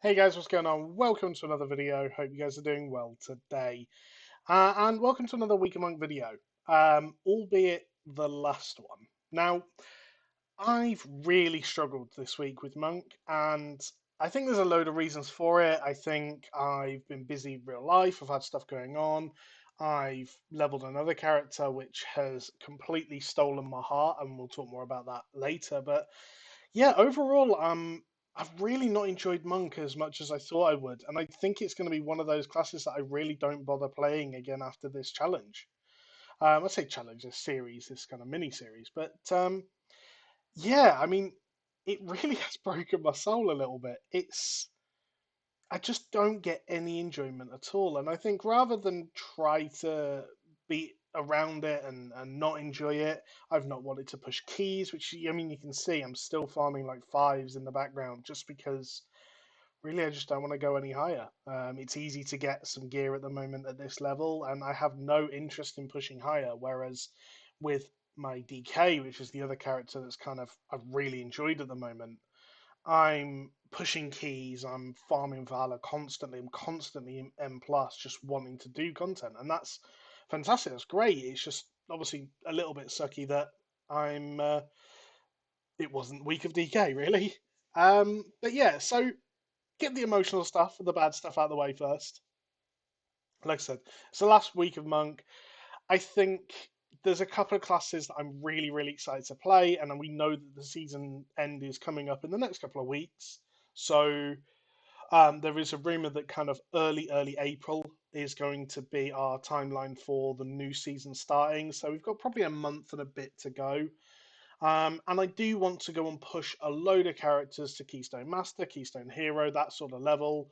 Hey guys, what's going on? Welcome to another video. Hope you guys are doing well today. And welcome to another Week Among video, albeit the last one. Now, I've really struggled this week with Monk, and I think there's a load of reasons for it. I think I've been busy in real life, I've had stuff going on. I've leveled another character which has completely stolen my heart, and we'll talk more about that later. But yeah, overall, I've really not enjoyed Monk as much as I thought I would, and I think it's going to be one of those classes that I really don't bother playing again after this challenge. I say challenge, this series, this kind of mini series, but yeah, I mean, it really has broken my soul a little bit. I just don't get any enjoyment at all, and I think rather than try to be around it and not enjoy it, I've not wanted to push keys, which I mean you can see I'm still farming like fives in the background just because really I just don't want to go any higher. It's easy to get some gear at the moment at this level, and I have no interest in pushing higher. Whereas with my DK, which is the other character that's kind of I've really enjoyed at the moment, I'm pushing keys, I'm farming Valor constantly, I'm constantly in M plus, just wanting to do content, and that's fantastic. That's great. It's just obviously a little bit sucky that I'm. It wasn't week of DK really. But yeah, so get the emotional stuff, the bad stuff out of the way first. Like I said, it's the last week of Monk. I think there's a couple of classes that I'm really, really excited to play, and then we know that the season end is coming up in the next couple of weeks. So there is a rumor that kind of early April is going to be our timeline for the new season starting. So we've got probably a month and a bit to go. And I do want to go and push a load of characters to Keystone Master, Keystone Hero, that sort of level.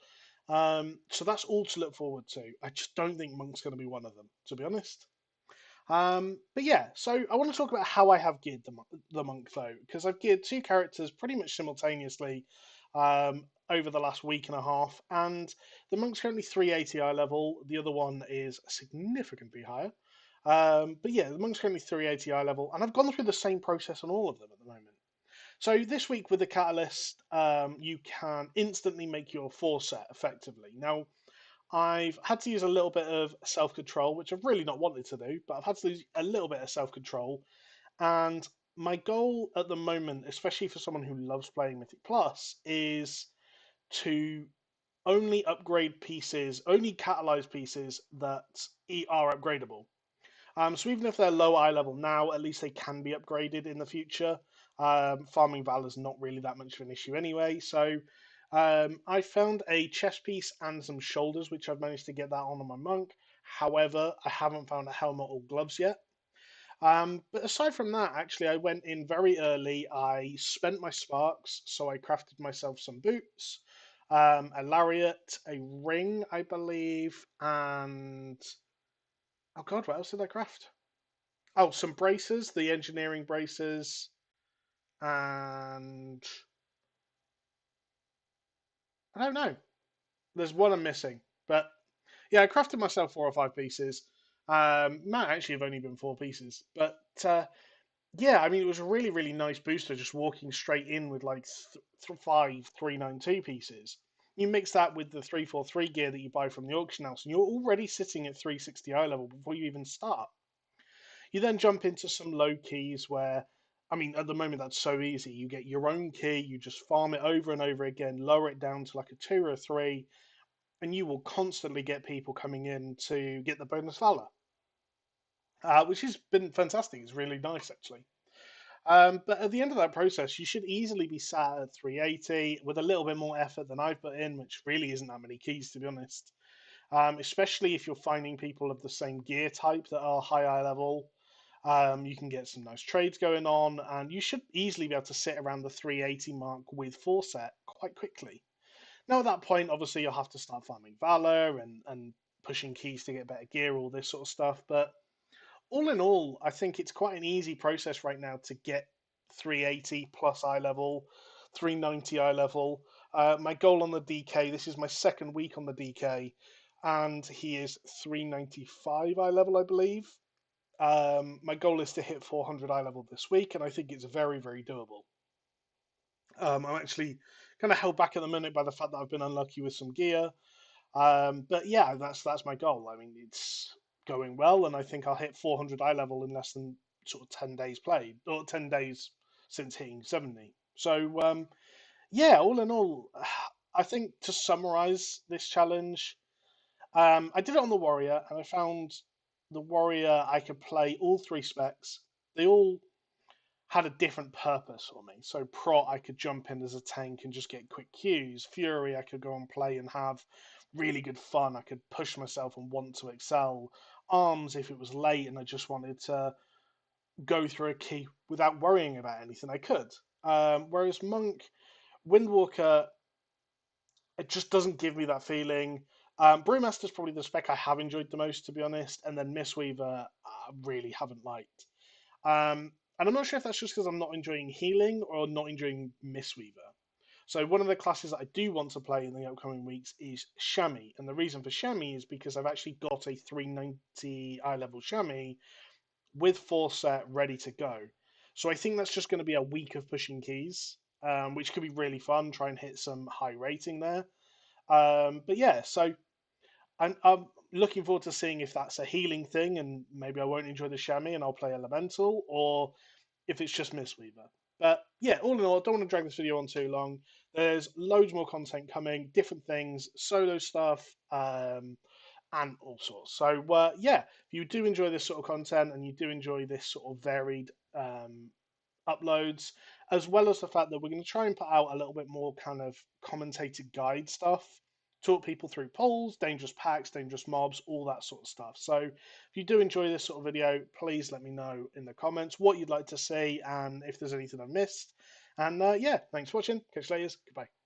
So that's all to look forward to. I just don't think Monk's going to be one of them, to be honest. But yeah, so I want to talk about how I have geared the monk though, because I've geared two characters pretty much simultaneously over the last week and a half, and the monk's currently 380 eye level. The other one is significantly higher. But yeah, the monk's currently 380 eye level, and I've gone through the same process on all of them at the moment. So this week with the catalyst, you can instantly make your four set effectively. Now, I've had to use a little bit of self control, which I've really not wanted to do, but I've had to use a little bit of self control. And my goal at the moment, especially for someone who loves playing Mythic Plus, is to only upgrade pieces, only catalyze pieces that are upgradable. So even if they're low eye level now, at least they can be upgraded in the future. Farming Val is not really that much of an issue anyway. So I found a chest piece and some shoulders, which I've managed to get that on my monk. However, I haven't found a helmet or gloves yet. But aside from that, actually, I went in very early. I spent my sparks, so I crafted myself some boots, a lariat, a ring, I believe, and oh god, what else did I craft? Oh, some braces, the engineering braces, and I don't know. There's one I'm missing, but yeah, I crafted myself 4 or 5 pieces. Might actually have only been 4 pieces, but yeah, I mean it was a really really nice booster just walking straight in with like 5 392 pieces. You mix that with the 343 gear that you buy from the auction house, and you're already sitting at 360 eye level before you even start. You then jump into some low keys where, I mean, at the moment that's so easy. You get your own key, you just farm it over and over again, lower it down to like a 2 or 3, and you will constantly get people coming in to get the bonus valor, which has been fantastic. It's really nice actually. But at the end of that process, you should easily be sat at 380 with a little bit more effort than I've put in, which really isn't that many keys to be honest. Especially if you're finding people of the same gear type that are high eye level. You can get some nice trades going on, and you should easily be able to sit around the 380 mark with Forset quite quickly. Now, at that point, obviously, you'll have to start farming Valor and pushing keys to get better gear, all this sort of stuff. But all in all, I think it's quite an easy process right now to get 380 plus eye level, 390 eye level. My goal on the DK, this is my second week on the DK, and he is 395 eye level, I believe. My goal is to hit 400 eye level this week, and I think it's very, very doable. I'm actually kind of held back at the minute by the fact that I've been unlucky with some gear. But yeah, that's my goal. I mean, it's going well, and I think I'll hit 400 eye level in less than sort of 10 days played, or 10 days since hitting 70. So yeah, all in all, I think to summarize this challenge, I did it on the warrior, and I found the warrior I could play all three specs. They all had a different purpose for me. So Prot, I could jump in as a tank and just get quick Qs. Fury, I could go and play and have really good fun. I could push myself and want to excel. Arms, if it was late and I just wanted to go through a key without worrying about anything, I could. Whereas Monk, Windwalker, it just doesn't give me that feeling. Brewmaster's probably the spec I have enjoyed the most, to be honest, and then Mistweaver, I really haven't liked. And I'm not sure if that's just because I'm not enjoying healing or not enjoying Mistweaver. So one of the classes that I do want to play in the upcoming weeks is Chamois, and the reason for Chamois is because I've actually got a 390 eye level Chamois with Force set ready to go. So I think that's just going to be a week of pushing keys, which could be really fun. Try and hit some high rating there. But yeah, so I'm looking forward to seeing if that's a healing thing, and maybe I won't enjoy the Chamois and I'll play Elemental, or if it's just Mistweaver. But yeah, all in all, I don't want to drag this video on too long. There's loads more content coming, different things, solo stuff, and all sorts. So yeah, if you do enjoy this sort of content and you do enjoy this sort of varied uploads, as well as the fact that we're going to try and put out a little bit more kind of commentated guide stuff, talk people through polls, dangerous packs, dangerous mobs, all that sort of stuff. So if you do enjoy this sort of video, please let me know in the comments what you'd like to see and if there's anything I've missed. And yeah, thanks for watching. Catch you later. Goodbye.